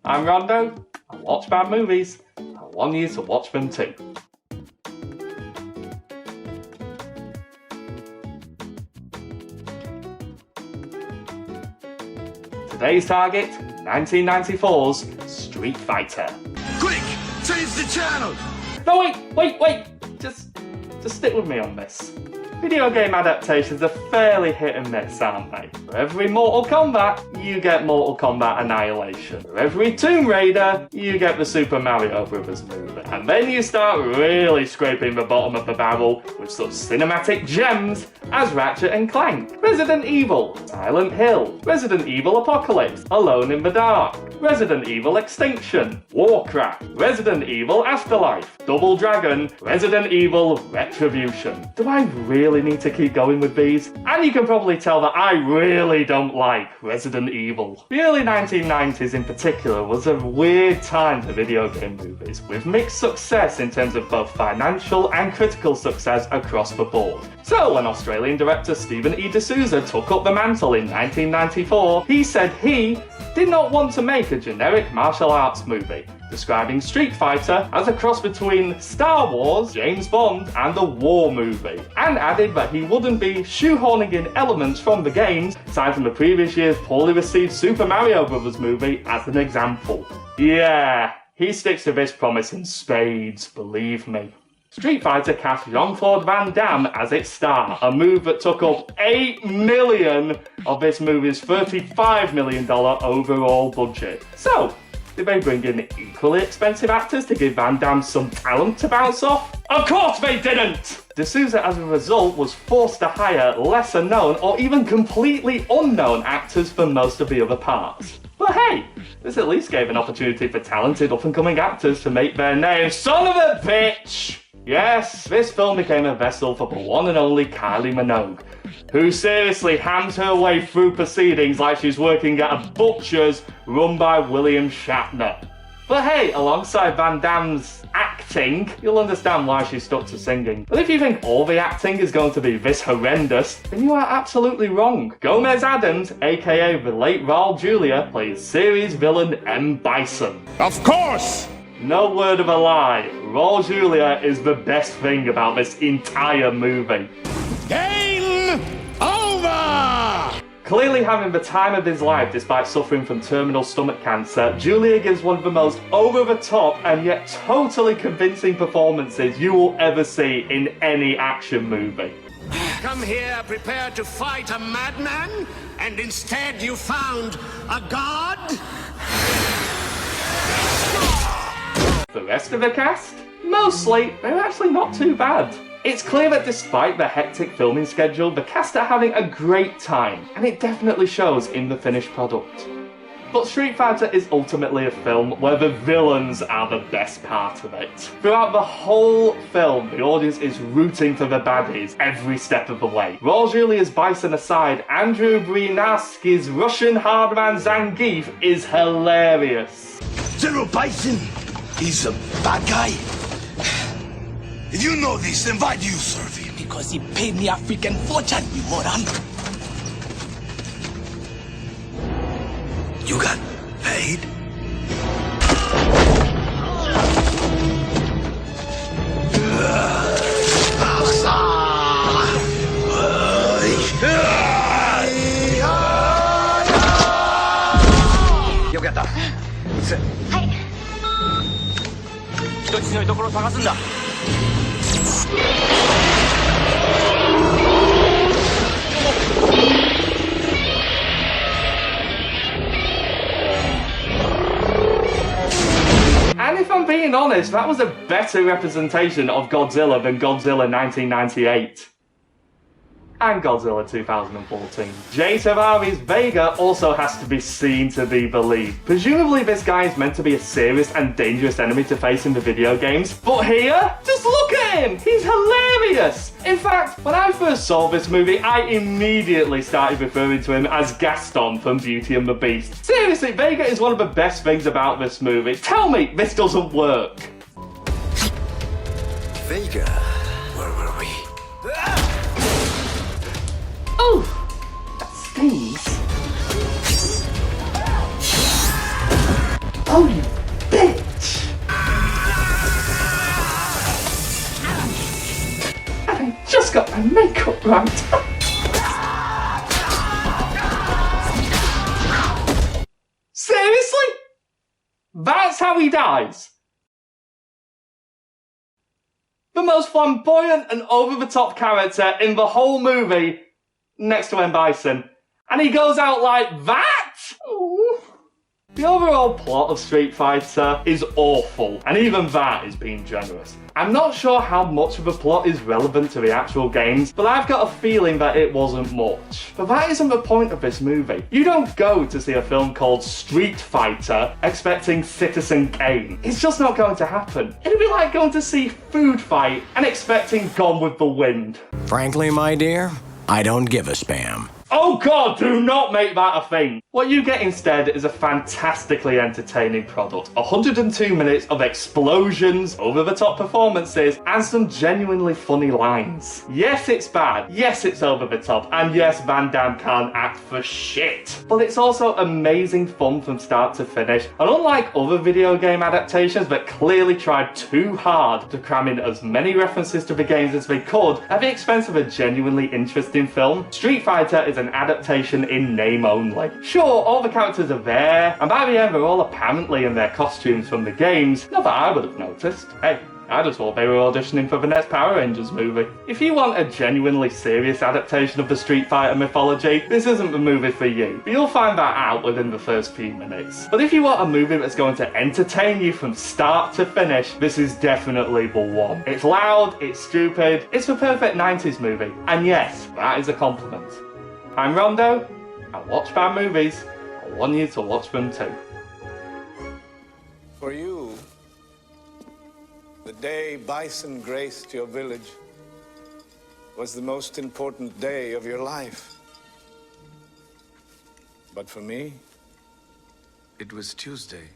I'm Rondo, I watch bad movies, I want you to watch them too. Today's target, 1994's Street Fighter. Quick, change the channel! No, wait! Just stick with me on this. Video game adaptations are fairly hit and miss, aren't they? For every Mortal Kombat, you get Mortal Kombat Annihilation. For every Tomb Raider, you get the Super Mario Bros. Movie. And then you start really scraping the bottom of the barrel with such cinematic gems as Ratchet and Clank, Resident Evil, Silent Hill, Resident Evil Apocalypse, Alone in the Dark, Resident Evil Extinction, Warcraft, Resident Evil Afterlife, Double Dragon, Resident Evil Retribution. Do I really need to keep going with these? And you can probably tell that I really don't like Resident Evil. The early 1990s in particular was a weird time for video game movies, with mixed success in terms of both financial and critical success across the board. So when Australian director Stephen E. D'Souza took up the mantle in 1994, he said he did not want to make a generic martial arts movie, describing Street Fighter as a cross between Star Wars, James Bond, and a war movie, and added that he wouldn't be shoehorning in elements from the games, citing the previous year's poorly received Super Mario Bros. Movie as an example. Yeah, he sticks to this promise in spades, believe me. Street Fighter cast Jean-Claude Van Damme as its star, a move that took up $8 million of this movie's $35 million overall budget. So, did they bring in equally expensive actors to give Van Damme some talent to bounce off? Of course they didn't! D'Souza, as a result, was forced to hire lesser known or even completely unknown actors for most of the other parts. But hey, this at least gave an opportunity for talented up-and-coming actors to make their name. Son of a bitch! Yes, this film became a vessel for the one and only Kylie Minogue, who seriously hams her way through proceedings like she's working at a butcher's run by William Shatner. But hey, alongside Van Damme's acting, you'll understand why she stuck to singing. But if you think all the acting is going to be this horrendous, then you are absolutely wrong. Gomez Adams, aka the late Raul Julia, plays series villain M Bison. Of course! No word of a lie, Raul Julia is the best thing about this entire movie. Game over! Clearly having the time of his life despite suffering from terminal stomach cancer, Julia gives one of the most over-the-top and yet totally convincing performances you will ever see in any action movie. Come here prepared to fight a madman, and instead you found a god? The rest of the cast? Mostly, they're actually not too bad. It's clear that despite the hectic filming schedule, the cast are having a great time, and it definitely shows in the finished product. But Street Fighter is ultimately a film where the villains are the best part of it. Throughout the whole film, the audience is rooting for the baddies every step of the way. Raul Julia's Bison aside, Andrew Brinaski's Russian hardman Zangief is hilarious. General Bison, he's a bad guy. If you know this, then why do you serve him? Because he paid me African fortune, you moron. You got paid?よくやった。はい。人質の居所を探すんだ。And if I'm being honest, that was a better representation of Godzilla than Godzilla 1998. And Godzilla 2014. Jay Tavari's Vega also has to be seen to be believed. Presumably this guy is meant to be a serious and dangerous enemy to face in the video games, but here, just look at him! He's hilarious! In fact, when I first saw this movie, I immediately started referring to him as Gaston from Beauty and the Beast. Seriously, Vega is one of the best things about this movie. Tell me this doesn't work. Vega, where were we? Oh, that stings. Oh, you bitch! And I just got my makeup right. Seriously? That's how he dies? The most flamboyant and over-the-top character in the whole movie, next to M Bison. And he goes out like that? Ooh. The overall plot of Street Fighter is awful, and even that is being generous. I'm not sure how much of the plot is relevant to the actual games, but I've got a feeling that it wasn't much. But that isn't the point of this movie. You don't go to see a film called Street Fighter expecting Citizen Kane. It's just not going to happen. It'd be like going to see Food Fight and expecting Gone with the Wind. Frankly, my dear, I don't give a spam. Oh god, do not make that a thing! What you get instead is a fantastically entertaining product. 102 minutes of explosions, over-the-top performances, and some genuinely funny lines. Yes, it's bad, yes, it's over-the-top, and yes, Van Damme can't act for shit. But it's also amazing fun from start to finish, and unlike other video game adaptations that clearly tried too hard to cram in as many references to the games as they could at the expense of a genuinely interesting film, Street Fighter is an adaptation in name only. Sure, all the characters are there, and by the end they're all apparently in their costumes from the games, not that I would have noticed. Hey, I just thought they were auditioning for the next Power Rangers movie. If you want a genuinely serious adaptation of the Street Fighter mythology, this isn't the movie for you. But you'll find that out within the first few minutes. But if you want a movie that's going to entertain you from start to finish, this is definitely the one. It's loud, it's stupid, it's the perfect 90s movie. And yes, that is a compliment. I'm Rondo. I watch bad movies. I want you to watch them too. For you, the day Bison graced your village was the most important day of your life. But for me, it was Tuesday.